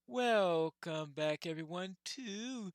Welcome back, everyone, to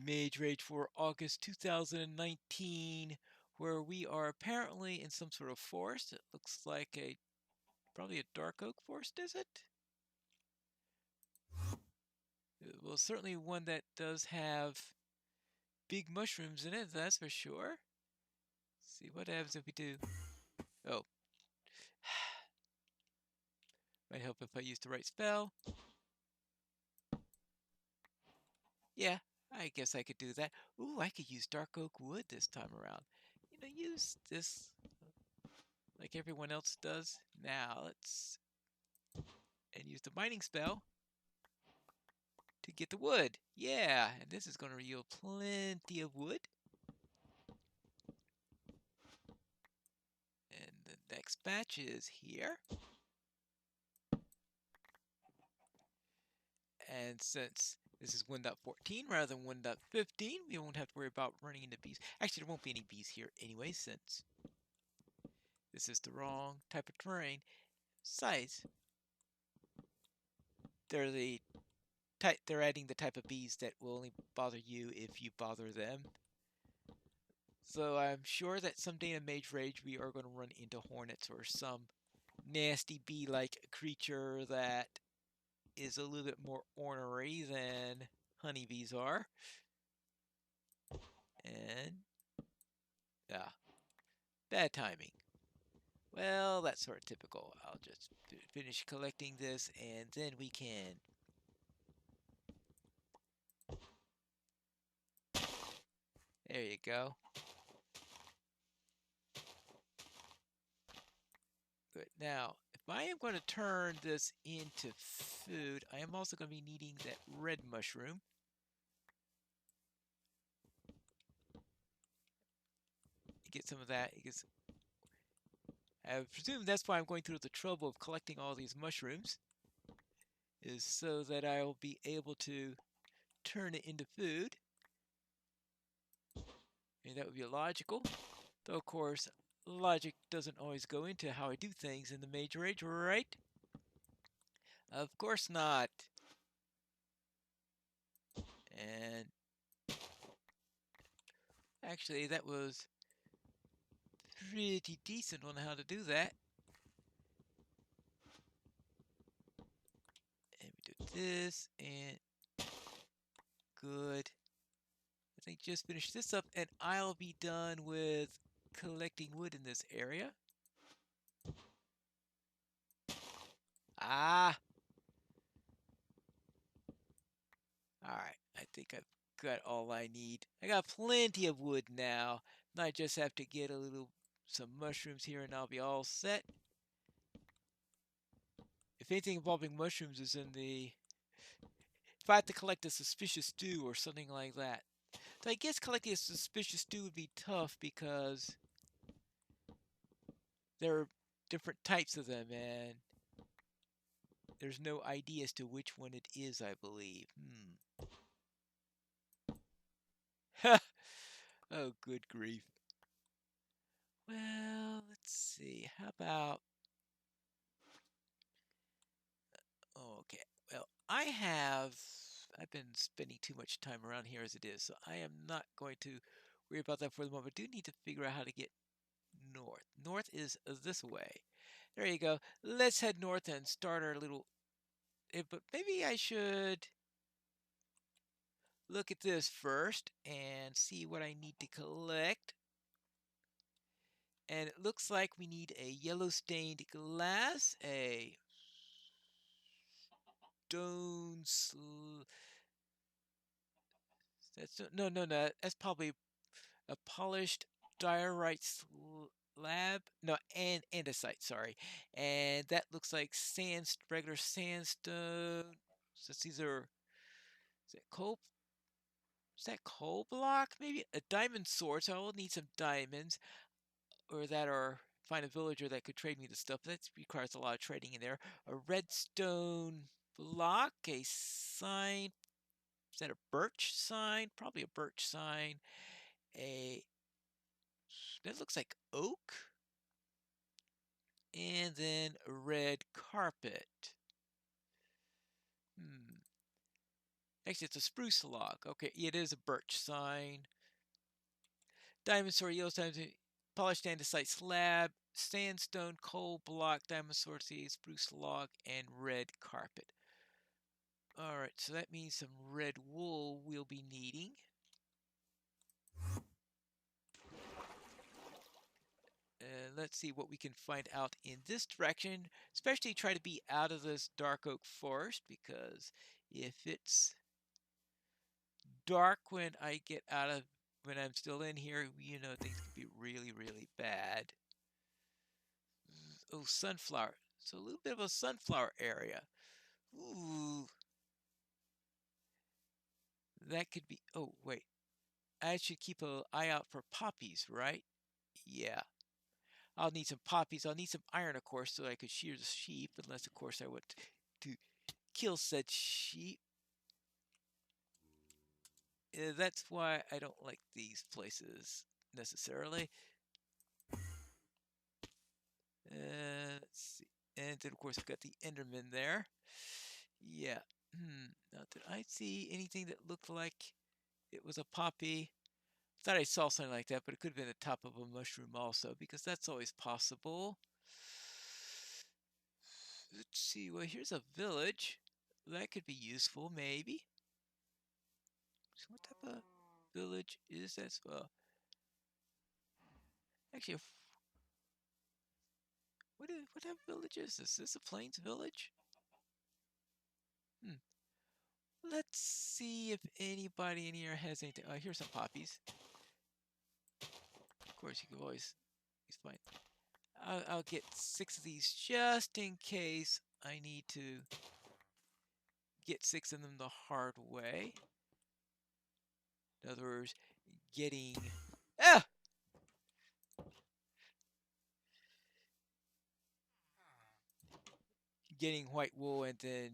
Mage Rage for August 2019, where we are apparently in some sort of forest. It looks like probably a dark oak forest, is it? Well, certainly one that does have big mushrooms in it, that's for sure. Let's see what happens if we do. Oh, might help if I use the right spell. Yeah, I guess I could do that. Ooh, I could use dark oak wood this time around. Use this like everyone else does. Now let's use the mining spell to get the wood. Yeah, and this is going to yield plenty of wood. And the next batch is here. And since this is 1.14 rather than 1.15, we won't have to worry about running into bees. Actually, there won't be any bees here anyway, since this is the wrong type of terrain. Besides, they're adding the type of bees that will only bother you if you bother them. So I'm sure that someday in Mage Rage we are going to run into hornets or some nasty bee-like creature that is a little bit more ornery than honeybees are. And yeah, bad timing. Well, that's sort of typical. I'll just finish collecting this and then we can. There you go. Good. Now, if I am going to turn this into food, I am also going to be needing that red mushroom. Get some of that because I presume that's why I'm going through the trouble of collecting all these mushrooms, is so that I will be able to turn it into food. And that would be logical. Though, of course, logic doesn't always go into how I do things in the Mage Rage, right? Of course not. And actually, that was pretty decent on how to do that. And we do this, and good. I think just finish this up, and I'll be done with collecting wood in this area. Ah! Alright, I think I've got all I need. I got plenty of wood now. Now I just have to get some mushrooms here and I'll be all set. If anything involving mushrooms is in the... If I have to collect a suspicious stew or something like that. So I guess collecting a suspicious stew would be tough because there are different types of them and there's no idea as to which one it is, I believe. Oh, good grief. Well, let's see. How about... Okay. Well, I've been spending too much time around here as it is, so I am not going to worry about that for the moment. I do need to figure out how to get north. North is this way. There you go. Let's head north and start our little... But maybe I should look at this first and see what I need to collect. And it looks like we need a yellow stained glass, a stone that's no, that's probably a polished diorite slab. No, and andesite, sorry. And that looks like regular sandstone. So these are, is that coal? Is that coal block? Maybe a diamond sword. So I'll need some diamonds, or find a villager that could trade me the stuff. That requires a lot of trading in there. A redstone block, a sign. Is that a birch sign? Probably a birch sign. That looks like oak. And then a red carpet. Actually, it's a spruce log. Okay, it is a birch sign. Diamond sword, yellow diamond, polished andesite slab, sandstone, coal block, diamond sword, spruce log, and red carpet. Alright, so that means some red wool we'll be needing. Let's see what we can find out in this direction, especially try to be out of this dark oak forest, because if it's dark when I get out of, when I'm still in here, you know, things can be really, really bad. Oh, sunflower. So a little bit of a sunflower area. Ooh. That could be, oh, wait. I should keep an eye out for poppies, right? Yeah. I'll need some poppies. I'll need some iron, of course, so I could shear the sheep, unless, of course, I want to kill said sheep. That's why I don't like these places necessarily. Let's see. And then, of course, we've got the Enderman there. Yeah. Now, did I see anything that looked like it was a poppy? Thought I saw something like that, but it could have been the top of a mushroom also, because that's always possible. Let's see. Well, here's a village. That could be useful, maybe. So what type of village is this? Well, actually, what type of village is this? Is this a plains village? Let's see if anybody in here has anything. Oh, here's some poppies. Of course, you can always find. I'll get 6 of these just in case I need to get 6 of them the hard way. In other words, getting getting white wool and then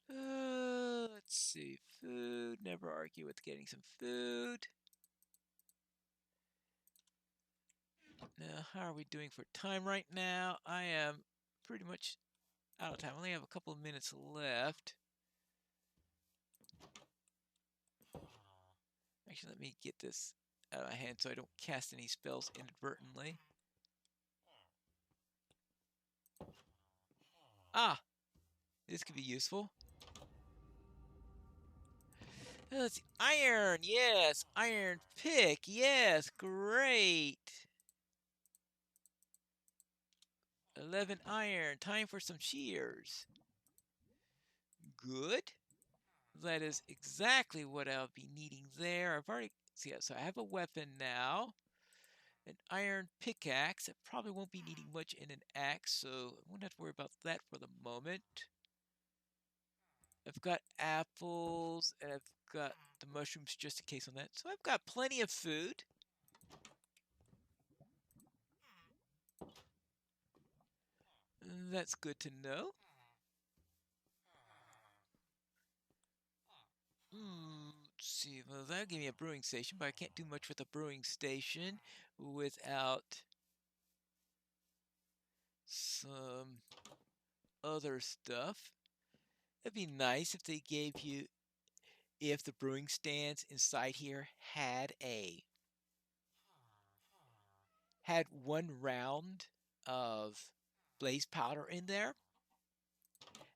let's see, food. Never argue with getting some food. Now, how are we doing for time right now? I am pretty much out of time. I only have a couple of minutes left. Actually, let me get this out of my hand so I don't cast any spells inadvertently. Ah! This could be useful. Let's see. Iron! Yes! Iron pick! Yes! Great! 11 iron. Time for some shears. Good. That is exactly what I'll be needing there. I've already... See, so I have a weapon now. An iron pickaxe. I probably won't be needing much in an axe, so I won't have to worry about that for the moment. I've got apples, and I've got the mushrooms just in case on that. So I've got plenty of food. That's good to know. Let's see. Well, that'll give me a brewing station, but I can't do much with a brewing station without some other stuff. It'd be nice if they gave you, if the brewing stands inside here had 1 round of blaze powder in there.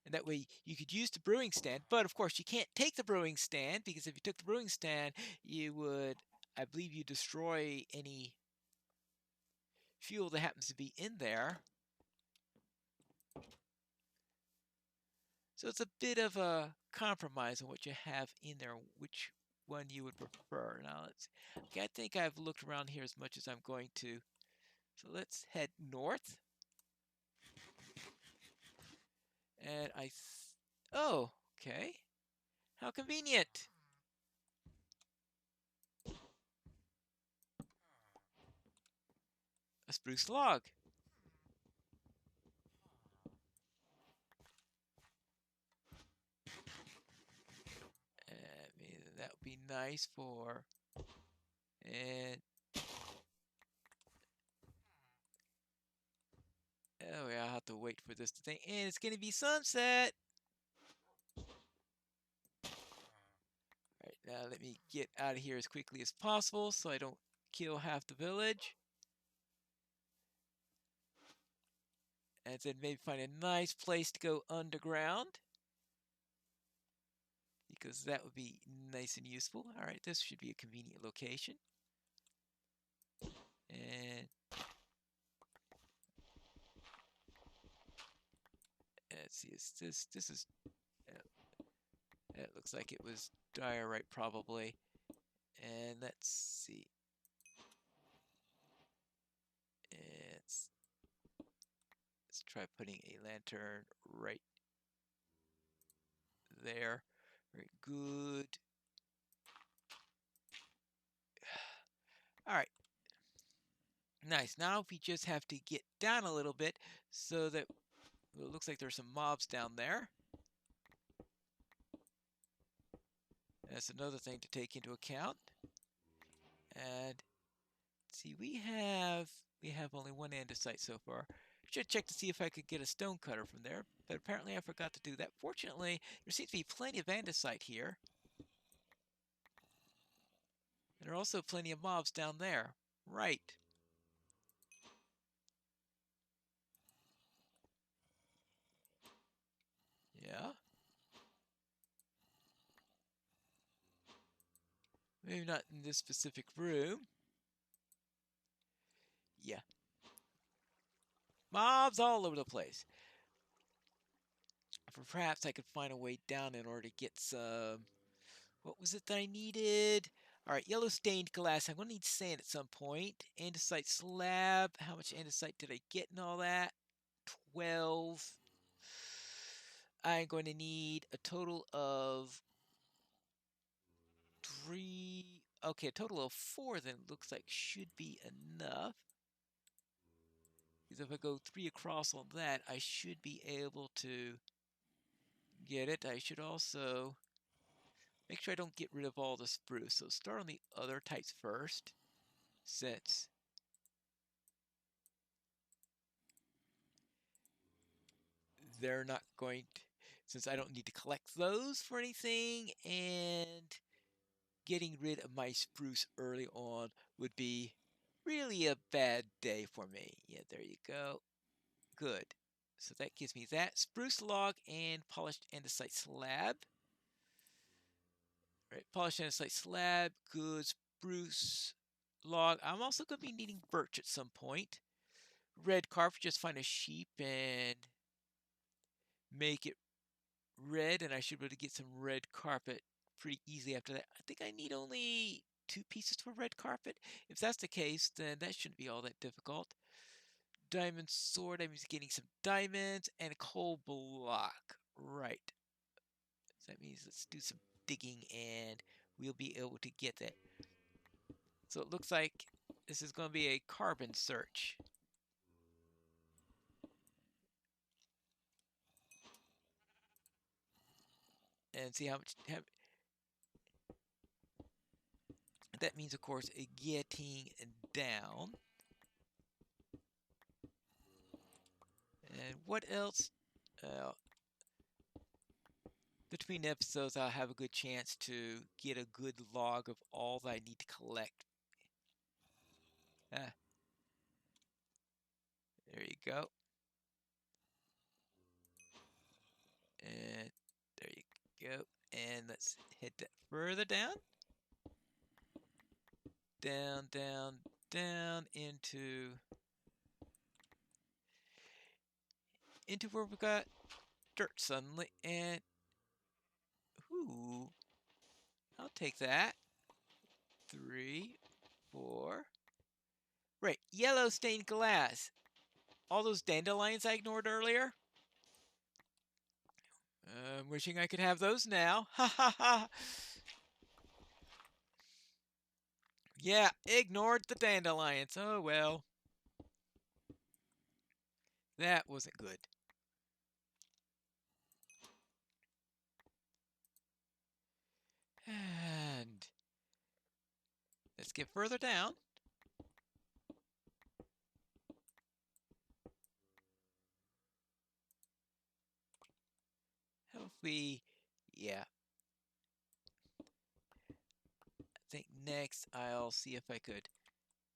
And that way you could use the brewing stand. But of course, you can't take the brewing stand, because if you took the brewing stand, you would, I believe, you destroy any fuel that happens to be in there. So it's a bit of a compromise on what you have in there, which one you would prefer. Now let's see. Okay, I think I've looked around here as much as I'm going to. So let's head north. And oh, okay. How convenient. A spruce log. That would be nice for, and oh yeah, I'll have to wait for this to think. And it's gonna be sunset. Let me get out of here as quickly as possible so I don't kill half the village. And then maybe find a nice place to go underground, because that would be nice and useful. All right, this should be a convenient location. And let's see, this is it looks like it was diorite probably. And let's see. Let's try putting a lantern right there. Very good. All right. Nice. Now we just have to get down a little bit so that it looks like there's some mobs down there. That's another thing to take into account. And see, we have only one andesite so far. Should check to see if I could get a stone cutter from there, but apparently I forgot to do that. Fortunately, there seems to be plenty of andesite here. And there are also plenty of mobs down there. Right. Yeah. Maybe not in this specific room. Yeah. Mobs all over the place. Perhaps I could find a way down in order to get some... What was it that I needed? Alright, yellow stained glass. I'm going to need sand at some point. Andesite slab. How much andesite did I get and all that? 12. I'm going to need a total of 3. Okay, a total of 4 then looks like should be enough. Because if I go 3 across on that, I should be able to get it. I should also make sure I don't get rid of all the spruce. So start on the other types first, since they're not going to, since I don't need to collect those for anything, and getting rid of my spruce early on would be really a bad day for me. Yeah, there you go. Good. So that gives me that. Spruce log and polished andesite slab. Right, polished andesite slab, good. Spruce log. I'm also going to be needing birch at some point. Red carpet, just find a sheep and make it red, and I should be able to get some red carpet pretty easily after that. I think I need only 2 pieces for red carpet. If that's the case, then that shouldn't be all that difficult. Diamond sword, I'm just getting some diamonds, and a coal block. Right. So that means let's do some digging, and we'll be able to get that. So it looks like this is going to be a carbon search. And see how much... That means, of course, getting down. And what else? Between episodes, I'll have a good chance to get a good log of all that I need to collect. Ah, there you go. And there you go. And let's hit that further down. Down, down, down into where we got dirt suddenly. And ooh, I'll take that. 3, 4. Right, yellow stained glass. All those dandelions I ignored earlier. I'm wishing I could have those now. Ha ha ha. Yeah, ignored the dandelions. Oh well. That wasn't good. And let's get further down. How if we, yeah. next I'll see if I could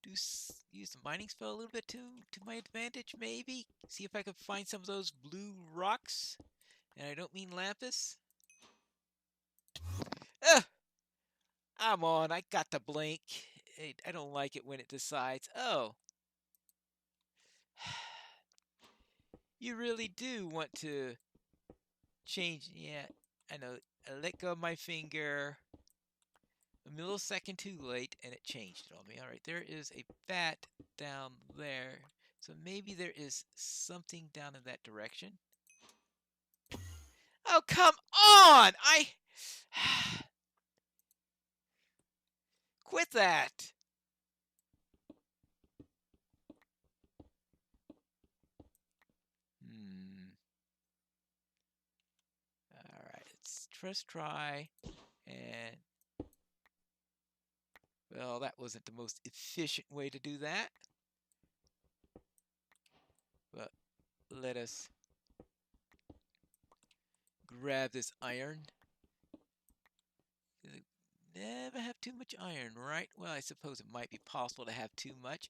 use the mining spell a little bit to my advantage, maybe. See if I could find some of those blue rocks. And I don't mean lapis. Ugh! I'm on. I got to blink. I don't like it when it decides. Oh. You really do want to change. Yeah, I know. I let go of my finger a millisecond too late, and it changed it on me. All right, there is a bat down there. So maybe there is something down in that direction. Oh, come on! Quit that! Alright, let's just try. And... well, that wasn't the most efficient way to do that. But let us grab this iron. Never have too much iron, right? Well, I suppose it might be possible to have too much.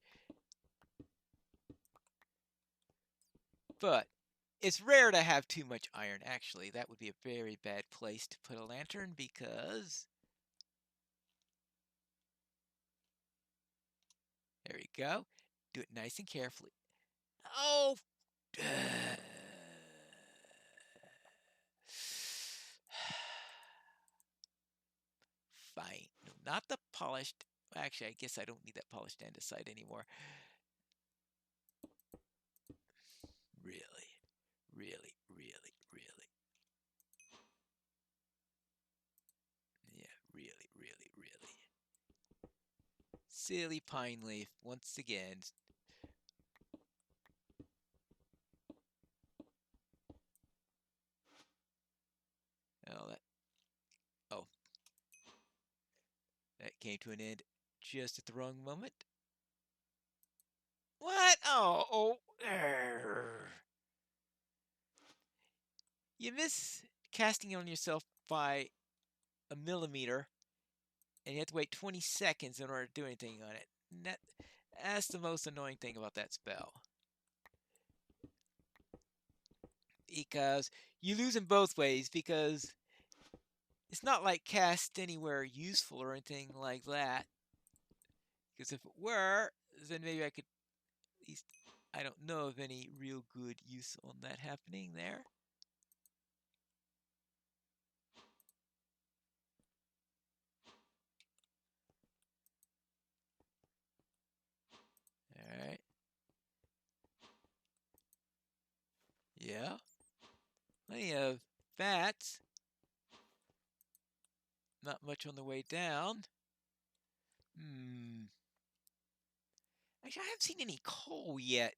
But it's rare to have too much iron, actually. That would be a very bad place to put a lantern because... there we go. Do it nice and carefully. Oh! Fine. No, not the polished. Actually, I guess I don't need that polished andesite anymore. Really, really, really, really. Yeah, really, really, really. Silly pine leaf, once again. Oh, that came to an end just at the wrong moment. What? Oh. You miss casting on yourself by a millimeter, and you have to wait 20 seconds in order to do anything on it. That's the most annoying thing about that spell. Because you lose in both ways, because it's not like cast anywhere useful or anything like that. Because if it were, then maybe I could at least... I don't know of any real good use on that happening there. Alright. Yeah. Plenty of bats. Not much on the way down. Actually, I haven't seen any coal yet.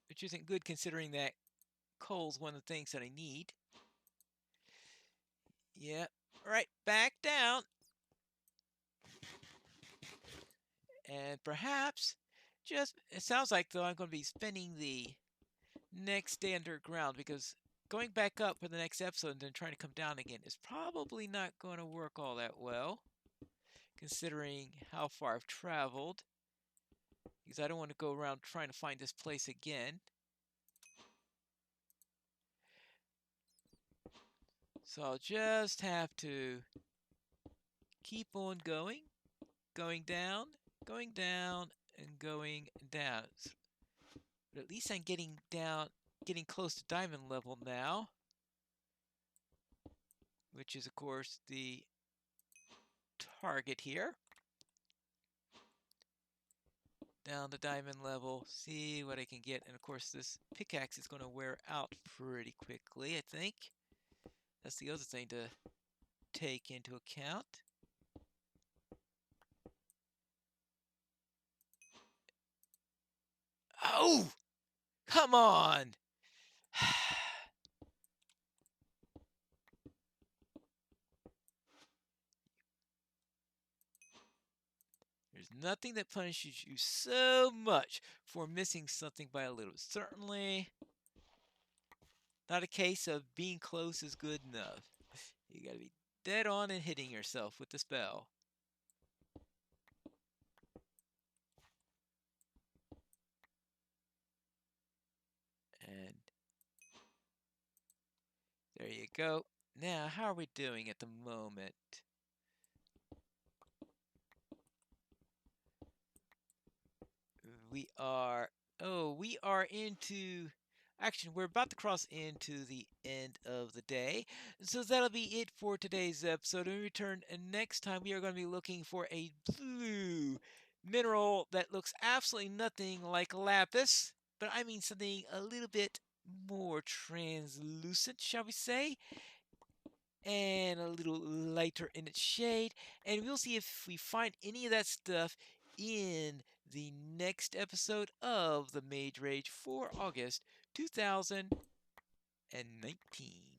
Which isn't good considering that coal's one of the things that I need. Yeah. Alright, back down. And perhaps, it sounds like though I'm going to be spending the next day underground, because going back up for the next episode and then trying to come down again is probably not going to work all that well, considering how far I've traveled, because I don't want to go around trying to find this place again. So I'll just have to keep on going down, and going down. But at least I'm getting close to diamond level now, which is, of course, the target here. Down to diamond level, see what I can get. And, of course, this pickaxe is going to wear out pretty quickly, I think. That's the other thing to take into account. Oh! Come on! There's nothing that punishes you so much for missing something by a little. Certainly not a case of being close is good enough. You gotta be dead on and hitting yourself with the spell. And there you go. Now, how are we doing at the moment? We are, we are into, actually, we're about to cross into the end of the day. So that'll be it for today's episode. When we return next time, we are going to be looking for a blue mineral that looks absolutely nothing like lapis, but I mean something a little bit more translucent, shall we say? And a little lighter in its shade. And we'll see if we find any of that stuff in the next episode of the Mage Rage for August 2019.